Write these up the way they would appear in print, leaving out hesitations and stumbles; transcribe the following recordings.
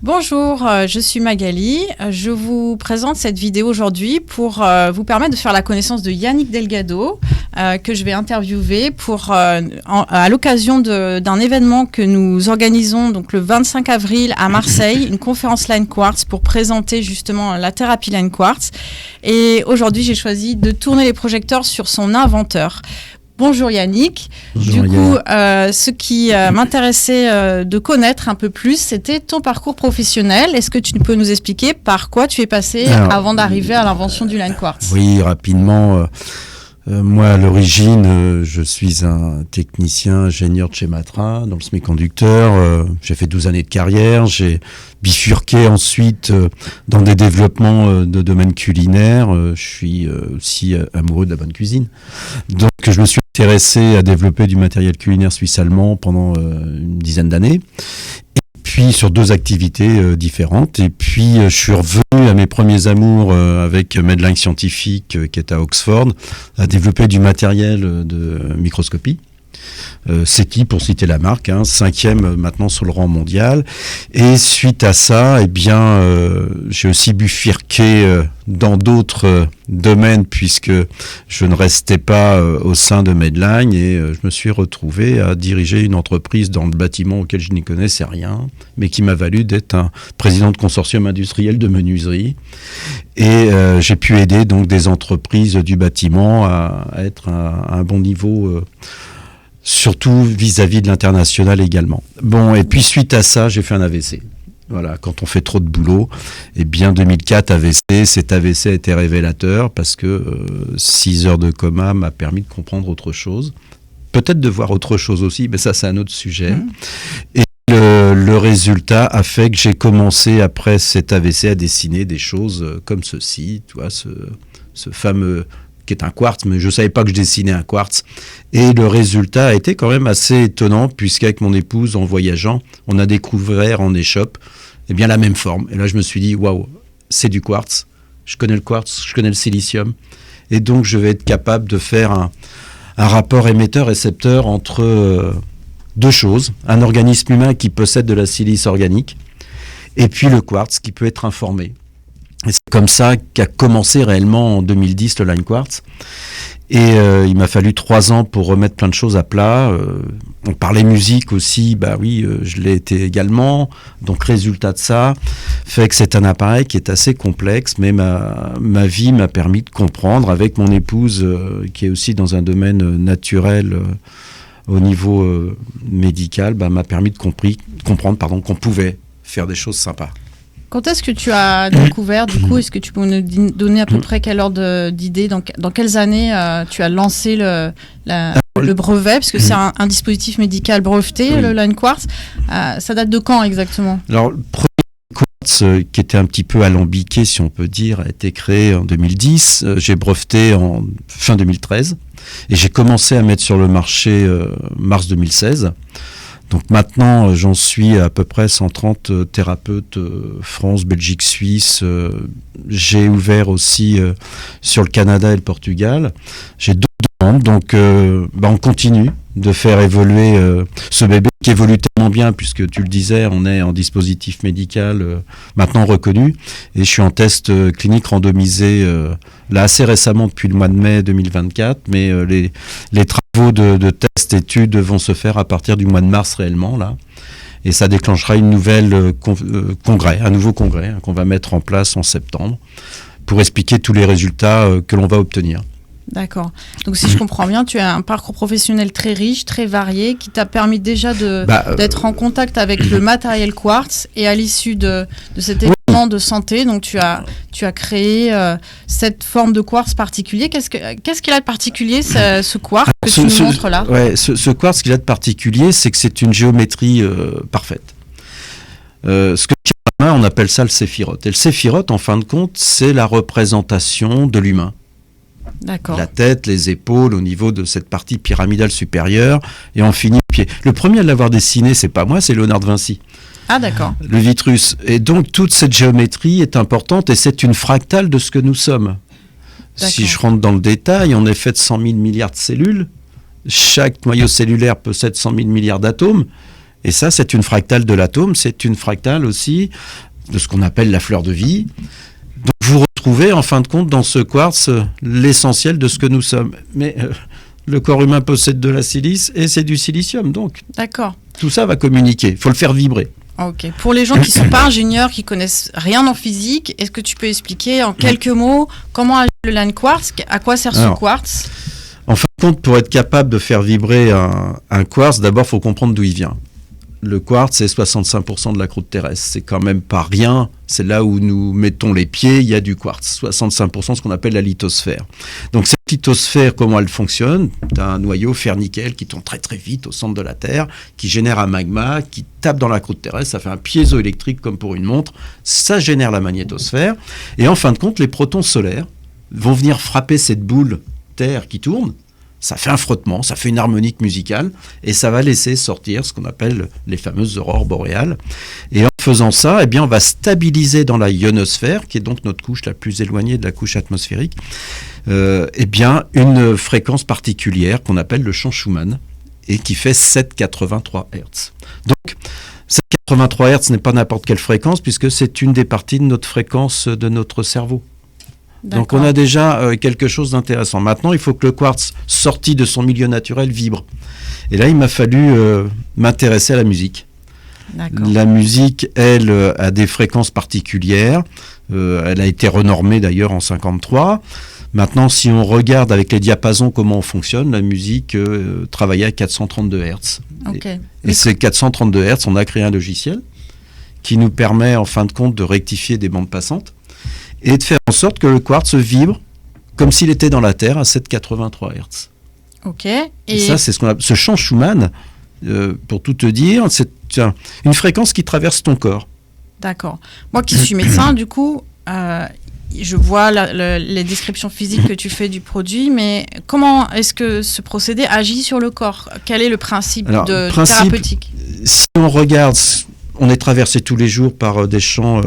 Bonjour, je suis Magali. Je vous présente cette vidéo aujourd'hui pour vous permettre de faire la connaissance de Yannick Delgado, que je vais interviewer à l'occasion d'un événement que nous organisons donc le 25 avril à Marseille, une conférence Line Quartz pour présenter justement la thérapie Line Quartz. Et aujourd'hui, j'ai choisi de tourner les projecteurs sur son inventeur. Bonjour Yannick. Bonjour, du coup, ce qui m'intéressait de connaître un peu plus, c'était ton parcours professionnel. Est-ce que tu peux nous expliquer par quoi tu es passé avant d'arriver à l'invention du Line Quartz ? Oui, rapidement. Moi, à l'origine, je suis un technicien ingénieur de chez Matra, dans le semi-conducteur. J'ai fait 12 années de carrière. J'ai bifurqué ensuite dans des développements de domaine culinaire. Je suis aussi amoureux de la bonne cuisine. Donc, je me suis intéressé à développer du matériel culinaire suisse-allemand pendant une dizaine d'années. Puis sur 2 activités différentes. Et puis je suis revenu à mes premiers amours avec Medline Scientifique qui est à Oxford, à développer du matériel de microscopie. CETI pour citer la marque, 5e maintenant sur le rang mondial. Et suite à ça, j'ai aussi bifurqué dans d'autres domaines puisque je ne restais pas au sein de Medline et je me suis retrouvé à diriger une entreprise dans le bâtiment auquel je n'y connaissais rien, mais qui m'a valu d'être un président de consortium industriel de menuiserie. Et j'ai pu aider donc des entreprises du bâtiment à être à un bon niveau surtout vis-à-vis de l'international également. Bon, et puis suite à ça, j'ai fait un AVC. Voilà, quand on fait trop de boulot, 2004 AVC, cet AVC a été révélateur parce que 6 heures de coma m'a permis de comprendre autre chose. Peut-être de voir autre chose aussi, mais ça c'est un autre sujet. Et le résultat a fait que j'ai commencé après cet AVC à dessiner des choses comme ceci, tu vois, ce fameux qui est un quartz, mais je ne savais pas que je dessinais un quartz. Et le résultat a été quand même assez étonnant, puisqu'avec mon épouse, en voyageant, on a découvert en échoppe la même forme. Et là, je me suis dit, waouh, c'est du quartz. Je connais le quartz, je connais le silicium. Et donc, je vais être capable de faire un rapport émetteur-récepteur entre 2 choses. Un organisme humain qui possède de la silice organique, et puis le quartz qui peut être informé. Et c'est comme ça qu'a commencé réellement en 2010 le Line Quartz. Et il m'a fallu 3 ans pour remettre plein de choses à plat. On parlait musique aussi, je l'ai été également. Donc résultat de ça fait que c'est un appareil qui est assez complexe, mais ma vie m'a permis de comprendre avec mon épouse qui est aussi dans un domaine naturel au niveau médical, m'a permis de comprendre qu'on pouvait faire des choses sympas. Quand est-ce que tu as découvert, du coup, est-ce que tu peux nous donner à peu près quel ordre d'idée, dans quelles années tu as lancé le brevet, parce que c'est un dispositif médical breveté, le Line Quartz. Ça date de quand exactement ? Alors, le premier quartz, qui était un petit peu alambiqué, si on peut dire, a été créé en 2010. J'ai breveté en fin 2013 et j'ai commencé à mettre sur le marché mars 2016. Donc maintenant, j'en suis à peu près 130 thérapeutes France, Belgique, Suisse. J'ai ouvert aussi sur le Canada et le Portugal. J'ai 2 demandes, donc on continue de faire évoluer ce bébé qui évolue tellement bien, puisque tu le disais, on est en dispositif médical maintenant reconnu. Et je suis en test clinique randomisé là assez récemment depuis le mois de mai 2024, mais les travaux de test études vont se faire à partir du mois de mars réellement là. Et ça déclenchera une nouvelle un nouveau congrès qu'on va mettre en place en septembre pour expliquer tous les résultats que l'on va obtenir. D'accord. Donc si je comprends bien, tu as un parcours professionnel très riche, très varié, qui t'a permis déjà d'être en contact avec le matériel quartz, et à l'issue de cet événement de santé, donc tu as créé cette forme de quartz particulier. Qu'est-ce qu'il a de particulier, ce quartz que tu nous montres là ? Ce quartz, ce qu'il a de particulier, c'est que c'est une géométrie parfaite. Ce que tu as en main, on appelle ça le séphirote. Et le séphirote, en fin de compte, c'est la représentation de l'humain. D'accord. La tête, les épaules, au niveau de cette partie pyramidale supérieure, et on finit au pied. Le premier à l'avoir dessiné, c'est pas moi, c'est Léonard de Vinci. Ah d'accord. Le Vitrus. Et donc toute cette géométrie est importante et c'est une fractale de ce que nous sommes. D'accord. Si je rentre dans le détail, on est fait de 100 000 milliards de cellules. Chaque noyau cellulaire possède 100 000 milliards d'atomes. Et ça, c'est une fractale de l'atome, c'est une fractale aussi de ce qu'on appelle la fleur de vie. Donc vous retrouvez en fin de compte dans ce quartz l'essentiel de ce que nous sommes. Mais le corps humain possède de la silice et c'est du silicium. Donc tout ça va communiquer, il faut le faire vibrer. Ok. Pour les gens qui ne sont pas ingénieurs, qui connaissent rien en physique, est-ce que tu peux expliquer en quelques mots comment agit le line quartz, à quoi sert ce quartz? En fin de compte, pour être capable de faire vibrer un quartz, d'abord, il faut comprendre d'où il vient. Le quartz, c'est 65% de la croûte terrestre. C'est quand même pas rien. C'est là où nous mettons les pieds, il y a du quartz. 65%, ce qu'on appelle la lithosphère. Donc cette lithosphère, comment elle fonctionne? Tu as un noyau fer-nickel qui tourne très très vite au centre de la Terre, qui génère un magma, qui tape dans la croûte terrestre, ça fait un piézoélectrique comme pour une montre, ça génère la magnétosphère. Et en fin de compte, les protons solaires vont venir frapper cette boule Terre qui tourne. Ça fait un frottement, ça fait une harmonique musicale et ça va laisser sortir ce qu'on appelle les fameuses aurores boréales. Et en faisant ça, eh bien, on va stabiliser dans la ionosphère, qui est donc notre couche la plus éloignée de la couche atmosphérique, eh bien, une fréquence particulière qu'on appelle le champ Schumann et qui fait 7,83 Hz. Donc, 7,83 Hz n'est pas n'importe quelle fréquence puisque c'est une des parties de notre fréquence de notre cerveau. Donc on a déjà quelque chose d'intéressant. Maintenant, il faut que le quartz, sorti de son milieu naturel, vibre. Et là, il m'a fallu m'intéresser à la musique. La musique, elle, a des fréquences particulières. Elle a été renormée d'ailleurs en 1953. Maintenant, si on regarde avec les diapasons comment on fonctionne, la musique travaillait à 432 Hz. Et ces 432 Hz, on a créé un logiciel qui nous permet, en fin de compte, de rectifier des bandes passantes et de faire en sorte que le quartz vibre comme s'il était dans la Terre à 7,83 Hz. Ok. Et ça, c'est ce champ Schumann, pour tout te dire, c'est une fréquence qui traverse ton corps. D'accord. Moi qui suis médecin, du coup, je vois les descriptions physiques que tu fais du produit, mais comment est-ce que ce procédé agit sur le corps? Quel est le principe thérapeutique? Si on regarde... On est traversé tous les jours par des champs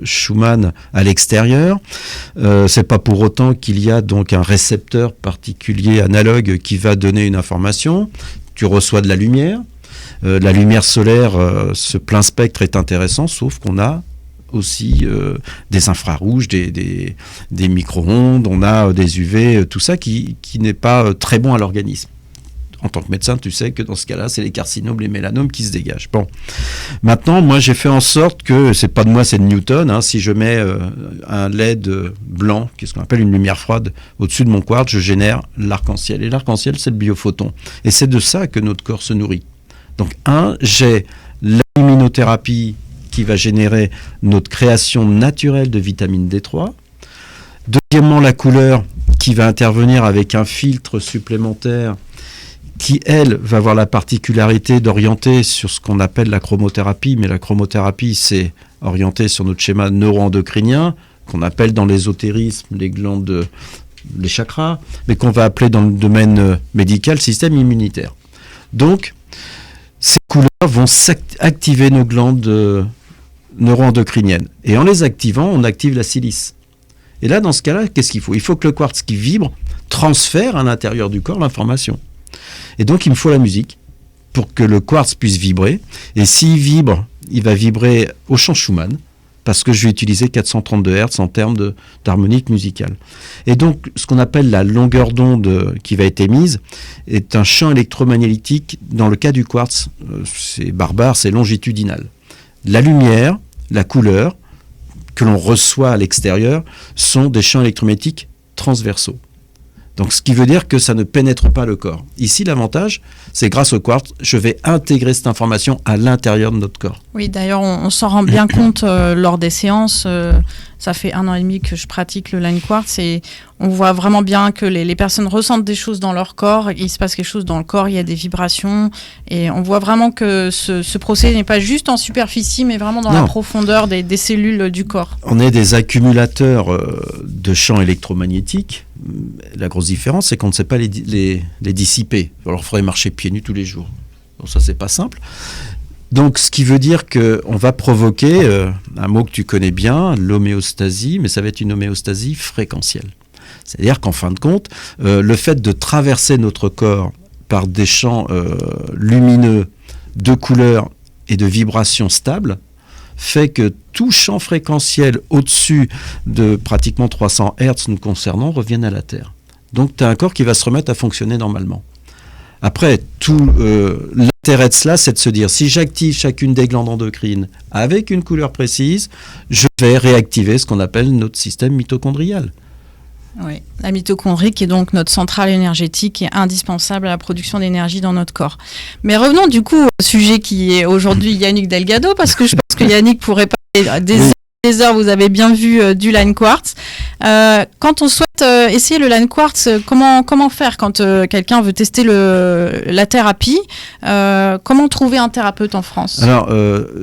Schumann à l'extérieur. C'est pas pour autant qu'il y a donc un récepteur particulier analogue qui va donner une information. Tu reçois de la lumière. La lumière solaire, ce plein spectre est intéressant, sauf qu'on a aussi des infrarouges, des micro-ondes, on a des UV, tout ça qui n'est pas très bon à l'organisme. En tant que médecin, tu sais que dans ce cas-là, c'est les carcinomes, les mélanomes qui se dégagent. Bon. Maintenant, moi, j'ai fait en sorte que, c'est pas de moi, c'est de Newton, hein, si je mets un LED blanc, qui est ce qu'on appelle une lumière froide, au-dessus de mon quartz, je génère l'arc-en-ciel. Et l'arc-en-ciel, c'est le biophoton. Et c'est de ça que notre corps se nourrit. Donc, j'ai la luminothérapie qui va générer notre création naturelle de vitamine D3. Deuxièmement, la couleur qui va intervenir avec un filtre supplémentaire qui, elle, va avoir la particularité d'orienter sur ce qu'on appelle la chromothérapie. Mais la chromothérapie, c'est orienté sur notre schéma neuro-endocrinien, qu'on appelle dans l'ésotérisme les glandes, les chakras, mais qu'on va appeler dans le domaine médical système immunitaire. Donc, ces couleurs vont activer nos glandes neuro-endocriniennes. Et en les activant, on active la silice. Et là, dans ce cas-là, qu'est-ce qu'il faut? Il faut que le quartz qui vibre transfère à l'intérieur du corps l'information. Et donc, il me faut la musique pour que le quartz puisse vibrer. Et s'il vibre, il va vibrer au champ Schumann, parce que je vais utiliser 432 Hz en termes d'harmonique musicale. Et donc, ce qu'on appelle la longueur d'onde qui va être émise est un champ électromagnétique. Dans le cas du quartz, c'est barbare, c'est longitudinal. La lumière, la couleur que l'on reçoit à l'extérieur sont des champs électromagnétiques transversaux. Donc, ce qui veut dire que ça ne pénètre pas le corps. Ici, l'avantage, c'est grâce au quartz, je vais intégrer cette information à l'intérieur de notre corps. Oui, d'ailleurs, on s'en rend bien compte lors des séances. Ça fait 1 an et demi que je pratique le line quartz et on voit vraiment bien que les personnes ressentent des choses dans leur corps. Il se passe quelque chose dans le corps, il y a des vibrations et on voit vraiment que ce procédé n'est pas juste en superficie, mais vraiment dans la profondeur des cellules du corps. On est des accumulateurs de champs électromagnétiques. La grosse différence, c'est qu'on ne sait pas les dissiper. Alors, il faudrait marcher pieds nus tous les jours. Donc ça, c'est pas simple. Donc, ce qui veut dire qu'on va provoquer, un mot que tu connais bien, l'homéostasie, mais ça va être une homéostasie fréquentielle. C'est-à-dire qu'en fin de compte, le fait de traverser notre corps par des champs lumineux de couleurs et de vibrations stables fait que tout champ fréquentiel au-dessus de pratiquement 300 Hz nous concernant revienne à la Terre. Donc tu as un corps qui va se remettre à fonctionner normalement. Après, l'intérêt de cela, c'est de se dire, si j'active chacune des glandes endocrines avec une couleur précise, je vais réactiver ce qu'on appelle notre système mitochondrial. Oui, la mitochondrie qui est donc notre centrale énergétique et indispensable à la production d'énergie dans notre corps. Mais revenons du coup au sujet qui est aujourd'hui Yannick Delgado, parce que je pense que Yannick pourrait parler des heures, vous avez bien vu du line quartz. Quand on souhaite essayer le line quartz, comment faire quand quelqu'un veut tester la thérapie? Comment trouver un thérapeute en France? Alors,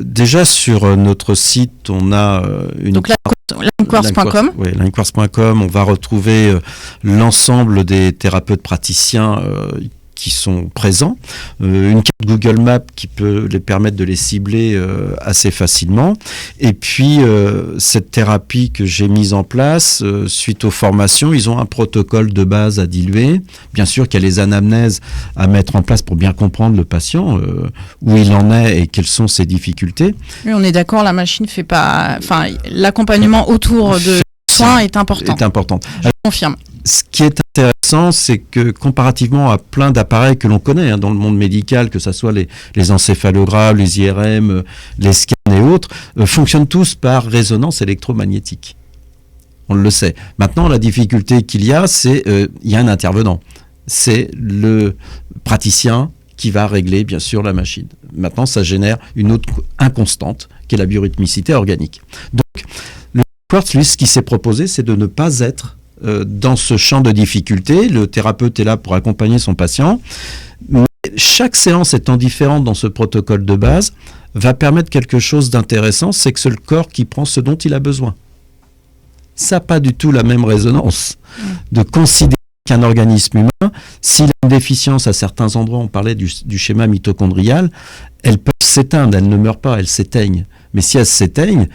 déjà sur notre site, on a une... Donc linequartz.com. Oui, linequartz.com, on va retrouver l'ensemble des thérapeutes praticiens qui sont présents, une carte Google Maps qui peut les permettre de les cibler assez facilement, et puis cette thérapie que j'ai mise en place suite aux formations, ils ont un protocole de base à diluer, bien sûr qu'il y a les anamnèses à mettre en place pour bien comprendre le patient, où il en est et quelles sont ses difficultés. Oui, on est d'accord, la machine fait pas, enfin l'accompagnement autour de soins est important. Je confirme. Ce qui est intéressant, c'est que comparativement à plein d'appareils que l'on connaît dans le monde médical, que ce soit les encéphalogrammes, les IRM, les scans et autres, fonctionnent tous par résonance électromagnétique. On le sait. Maintenant, la difficulté qu'il y a, c'est il y a un intervenant. C'est le praticien qui va régler, bien sûr, la machine. Maintenant, ça génère une autre inconstante, qui est la biorhythmicité organique. Donc, le quartz, lui, ce qui s'est proposé, c'est de ne pas être dans ce champ de difficulté. Le thérapeute est là pour accompagner son patient. Mais chaque séance étant différente dans ce protocole de base, va permettre quelque chose d'intéressant, c'est que c'est le corps qui prend ce dont il a besoin. Ça n'a pas du tout la même résonance de considérer qu'un organisme humain, s'il a une déficience à certains endroits, on parlait du schéma mitochondrial, elles peuvent s'éteindre, elles ne meurent pas, elles s'éteignent. Mais si elles s'éteignent,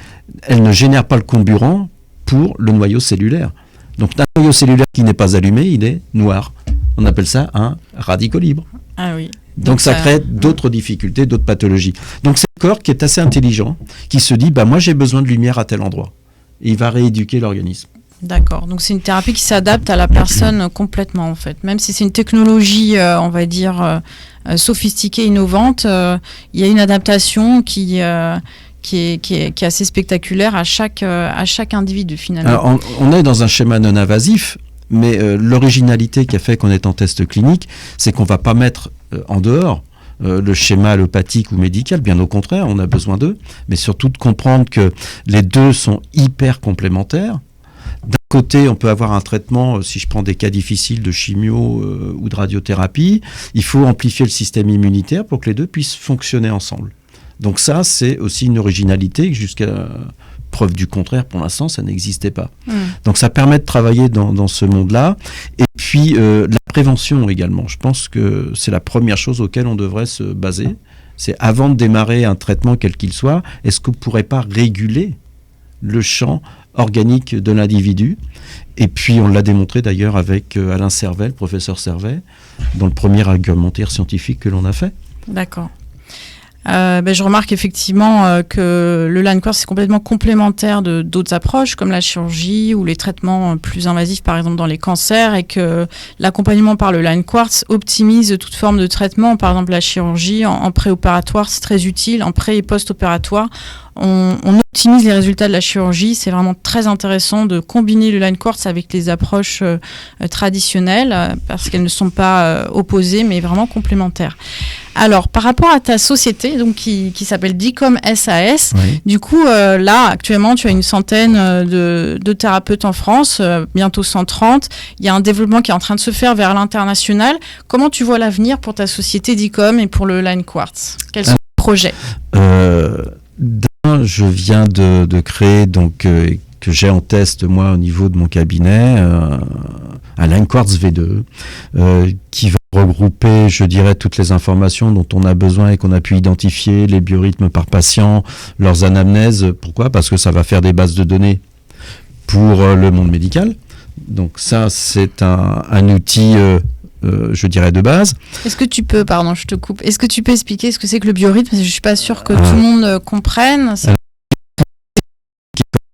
elles ne génèrent pas le comburant pour le noyau cellulaire. Donc un noyau cellulaire qui n'est pas allumé, il est noir. On appelle ça un radicaux libre. Ah oui. Donc ça crée d'autres difficultés, d'autres pathologies. Donc c'est le corps qui est assez intelligent, qui se dit, moi j'ai besoin de lumière à tel endroit. Et il va rééduquer l'organisme. D'accord. Donc c'est une thérapie qui s'adapte à la personne complètement en fait. Même si c'est une technologie, on va dire, sophistiquée, innovante, il y a une adaptation qui est assez spectaculaire à chaque individu finalement. Alors, on est dans un schéma non invasif, mais l'originalité qui a fait qu'on est en test clinique, c'est qu'on ne va pas mettre en dehors le schéma allopathique ou médical, bien au contraire, on a besoin d'eux, mais surtout de comprendre que les deux sont hyper complémentaires. D'un côté, on peut avoir un traitement, si je prends des cas difficiles de chimio ou de radiothérapie, il faut amplifier le système immunitaire pour que les deux puissent fonctionner ensemble. Donc ça, c'est aussi une originalité que jusqu'à preuve du contraire, pour l'instant, ça n'existait pas. Donc ça permet de travailler dans ce monde-là. Et puis, la prévention également. Je pense que c'est la première chose auquel on devrait se baser. C'est avant de démarrer un traitement quel qu'il soit, est-ce qu'on ne pourrait pas réguler le champ organique de l'individu? Et puis, on l'a démontré d'ailleurs avec Alain Servet, le professeur Servet, dans le premier argumentaire scientifique que l'on a fait. D'accord. Je remarque effectivement que le line quartz est complètement complémentaire de d'autres approches comme la chirurgie ou les traitements plus invasifs par exemple dans les cancers, et que l'accompagnement par le line quartz optimise toute forme de traitement. Par exemple la chirurgie en préopératoire, c'est très utile, en pré et post-opératoire on optimise les résultats de la chirurgie. C'est vraiment très intéressant de combiner le line quartz avec les approches traditionnelles parce qu'elles ne sont pas opposées mais vraiment complémentaires. Alors, par rapport à ta société, donc qui s'appelle DICOM SAS, oui. Du coup, là, actuellement, tu as une centaine de thérapeutes en France, bientôt 130. Il y a un développement qui est en train de se faire vers l'international. Comment tu vois l'avenir pour ta société DICOM et pour le line quartz? Quels sont les projets? Je viens de créer, donc, que j'ai en test, moi, au niveau de mon cabinet, un line quartz V2, qui va regrouper, je dirais, toutes les informations dont on a besoin et qu'on a pu identifier, les biorhythmes par patient, leurs anamnèses. Pourquoi? Parce que ça va faire des bases de données pour le monde médical. Donc ça, c'est un outil je dirais, de base. Est-ce que tu peux, pardon, je te coupe, est-ce que tu peux expliquer ce que c'est que le biorhythme? Parce que je ne suis pas sûre que tout le monde comprenne.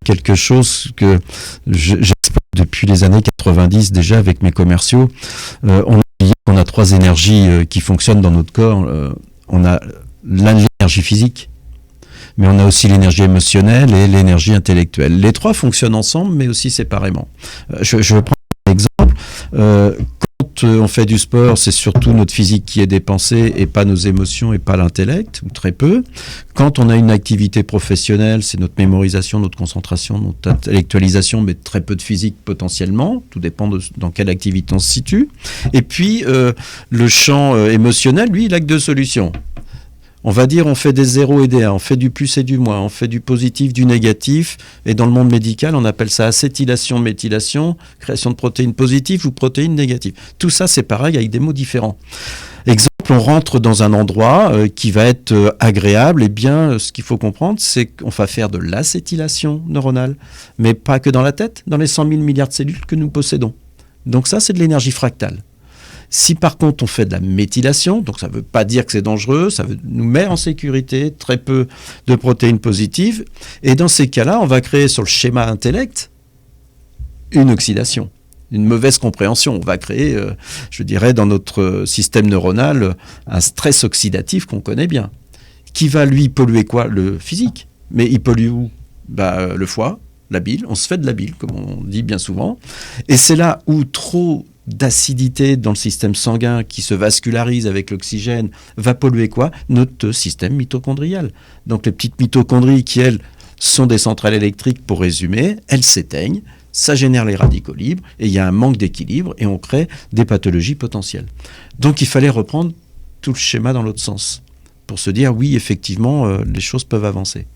Quelque chose que j'exploite depuis les années 90 déjà avec mes commerciaux. On a 3 énergies qui fonctionnent dans notre corps. On a l'énergie physique, mais on a aussi l'énergie émotionnelle et l'énergie intellectuelle. Les 3 fonctionnent ensemble, mais aussi séparément. Je vais prendre un exemple. Quand on fait du sport, c'est surtout notre physique qui est dépensé et pas nos émotions et pas l'intellect, ou très peu. Quand on a une activité professionnelle, c'est notre mémorisation, notre concentration, notre intellectualisation, mais très peu de physique potentiellement. Tout dépend dans quelle activité on se situe. Et puis, le champ émotionnel, lui, il n'a que 2 solutions. On va dire on fait des 0 et des 1, on fait du plus et du moins, on fait du positif, du négatif, et dans le monde médical, on appelle ça acétylation, méthylation, création de protéines positives ou protéines négatives. Tout ça, c'est pareil avec des mots différents. Exemple, on rentre dans un endroit qui va être agréable, et bien, ce qu'il faut comprendre, c'est qu'on va faire de l'acétylation neuronale, mais pas que dans la tête, dans les 100 000 milliards de cellules que nous possédons. Donc ça, c'est de l'énergie fractale. Si par contre on fait de la méthylation, donc ça ne veut pas dire que c'est dangereux, ça nous met en sécurité, très peu de protéines positives, et dans ces cas-là, on va créer sur le schéma intellect une oxydation, une mauvaise compréhension. On va créer, je dirais, dans notre système neuronal, un stress oxydatif qu'on connaît bien, qui va lui polluer quoi? Le physique. Mais il pollue où? Le foie, la bile, on se fait de la bile, comme on dit bien souvent, et c'est là où trop d'acidité dans le système sanguin qui se vascularise avec l'oxygène va polluer quoi? Notre système mitochondrial. Donc les petites mitochondries qui, elles, sont des centrales électriques, pour résumer, elles s'éteignent, ça génère les radicaux libres, et il y a un manque d'équilibre, et on crée des pathologies potentielles. Donc il fallait reprendre tout le schéma dans l'autre sens, pour se dire, oui, effectivement, les choses peuvent avancer.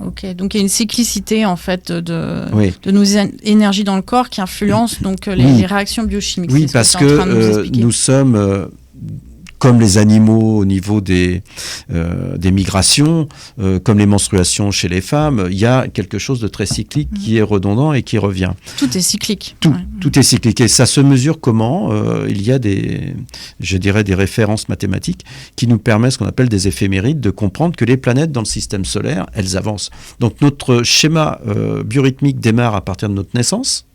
Ok, donc il y a une cyclicité en fait de nos énergies dans le corps qui influence donc les réactions biochimiques. Oui, parce que nous sommes comme les animaux au niveau des migrations, comme les menstruations chez les femmes, il y a quelque chose de très cyclique qui est redondant et qui revient. Tout est cyclique. Tout est cyclique. Et ça se mesure comment? Il y a des références mathématiques qui nous permettent ce qu'on appelle des éphémérides, de comprendre que les planètes dans le système solaire, elles avancent. Donc notre schéma biorhythmique démarre à partir de notre naissance.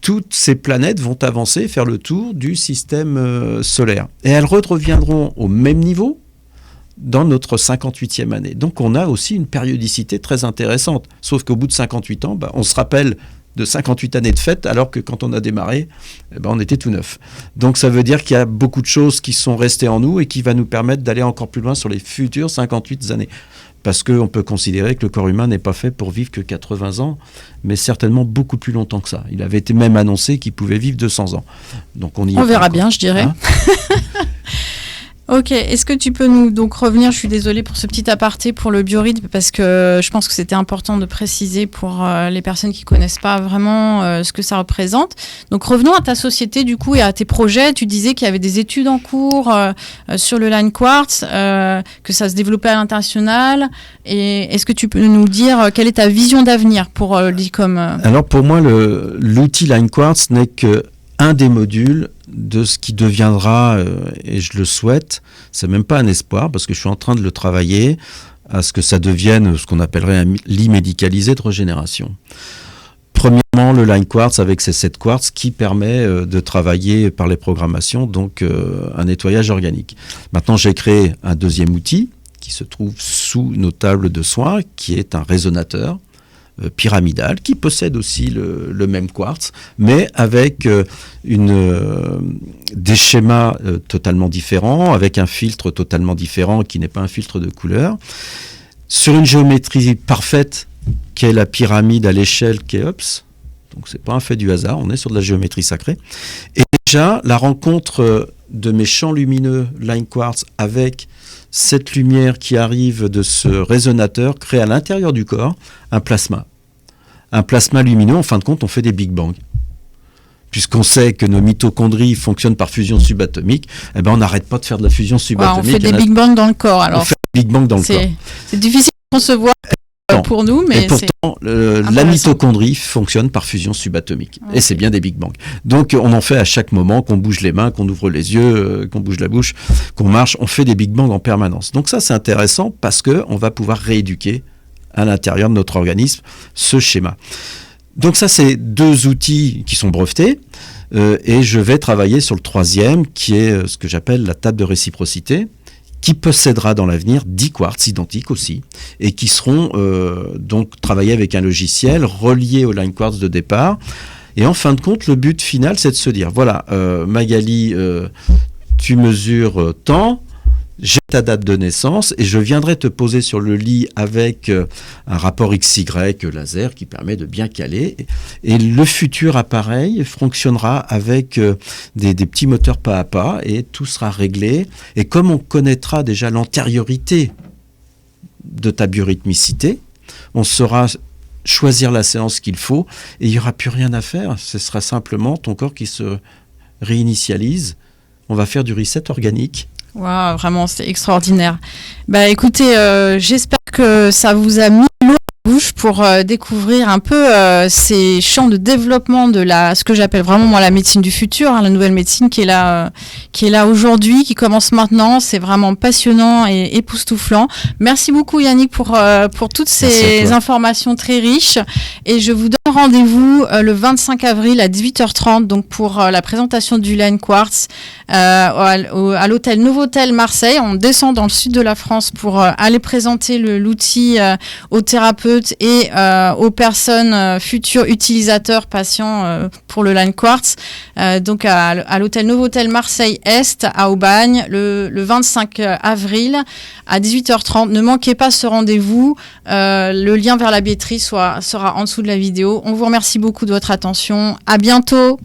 Toutes ces planètes vont avancer, faire le tour du système solaire. Et elles reviendront au même niveau dans notre 58e année. Donc on a aussi une périodicité très intéressante. Sauf qu'au bout de 58 ans, on se rappelle de 58 années de fête, alors que quand on a démarré, on était tout neuf. Donc ça veut dire qu'il y a beaucoup de choses qui sont restées en nous et qui va nous permettre d'aller encore plus loin sur les futures 58 années. Parce qu'on peut considérer que le corps humain n'est pas fait pour vivre que 80 ans, mais certainement beaucoup plus longtemps que ça. Il avait été même annoncé qu'il pouvait vivre 200 ans. Donc on verra bien, je dirais. Hein. Ok, est-ce que tu peux nous donc revenir, je suis désolée pour ce petit aparté pour le biorhythme, parce que je pense que c'était important de préciser pour les personnes qui ne connaissent pas vraiment ce que ça représente. Donc revenons à ta société du coup et à tes projets. Tu disais qu'il y avait des études en cours sur le Line Quartz, que ça se développait à l'international. Et est-ce que tu peux nous dire quelle est ta vision d'avenir pour l'ICOM? Alors pour moi, l'outil Line Quartz n'est que un des modules de ce qui deviendra, et je le souhaite, c'est même pas un espoir, parce que je suis en train de le travailler, à ce que ça devienne ce qu'on appellerait un lit médicalisé de régénération. Premièrement, le Line Quartz avec ses 7 quartz qui permet de travailler par les programmations, donc un nettoyage organique. Maintenant, j'ai créé un deuxième outil qui se trouve sous nos tables de soins, qui est un résonateur pyramidal, qui possède aussi le même quartz, mais avec des schémas totalement différents, avec un filtre totalement différent qui n'est pas un filtre de couleur, sur une géométrie parfaite qu'est la pyramide à l'échelle Khéops. Donc c'est pas un fait du hasard, on est sur de la géométrie sacrée. Et déjà, la rencontre de mes champs lumineux Line Quartz avec cette lumière qui arrive de ce résonateur crée à l'intérieur du corps un plasma. Un plasma lumineux, en fin de compte, on fait des Big Bang. Puisqu'on sait que nos mitochondries fonctionnent par fusion subatomique, on n'arrête pas de faire de la fusion subatomique. On fait des Big Bang dans le corps, alors. On fait des Big Bang dans le corps. C'est difficile de concevoir pour nous, mais et pourtant, la mitochondrie fonctionne par fusion subatomique. Okay. Et c'est bien des Big Bang. Donc, on en fait à chaque moment, qu'on bouge les mains, qu'on ouvre les yeux, qu'on bouge la bouche, qu'on marche. On fait des Big Bang en permanence. Donc ça, c'est intéressant parce qu'on va pouvoir rééduquer à l'intérieur de notre organisme ce schéma. Donc ça, c'est 2 outils qui sont brevetés. Et je vais travailler sur le 3e, qui est ce que j'appelle la table de réciprocité, qui possédera dans l'avenir 10 quartz identiques aussi, et qui seront donc travaillés avec un logiciel relié au line quartz de départ. Et en fin de compte, le but final, c'est de se dire, voilà, Magali, tu mesures tant, j'ai ta date de naissance et je viendrai te poser sur le lit avec un rapport XY laser qui permet de bien caler. Et le futur appareil fonctionnera avec des petits moteurs pas à pas et tout sera réglé. Et comme on connaîtra déjà l'antériorité de ta biorhythmicité, on saura choisir la séance qu'il faut et il n'y aura plus rien à faire. Ce sera simplement ton corps qui se réinitialise. On va faire du reset organique. Waouh, vraiment, c'est extraordinaire. Bah, écoutez, j'espère que ça vous a mis l'eau à la bouche pour découvrir un peu ces champs de développement de ce que j'appelle vraiment moi la médecine du futur, hein, la nouvelle médecine qui est là aujourd'hui, qui commence maintenant. C'est vraiment passionnant et époustouflant. Merci beaucoup Yannick pour toutes ces informations très riches. Et je vous donne rendez-vous le 25 avril à 18h30 donc pour la présentation du Line Quartz à l'hôtel Novotel Marseille. On descend dans le sud de la France pour aller présenter l'outil aux thérapeutes et aux personnes futurs utilisateurs patients pour le Line Quartz. Donc à l'hôtel Novotel Marseille Est à Aubagne le 25 avril à 18h30. Ne manquez pas ce rendez-vous. Le lien vers la billetterie sera en dessous de la vidéo. On vous remercie beaucoup de votre attention. À bientôt.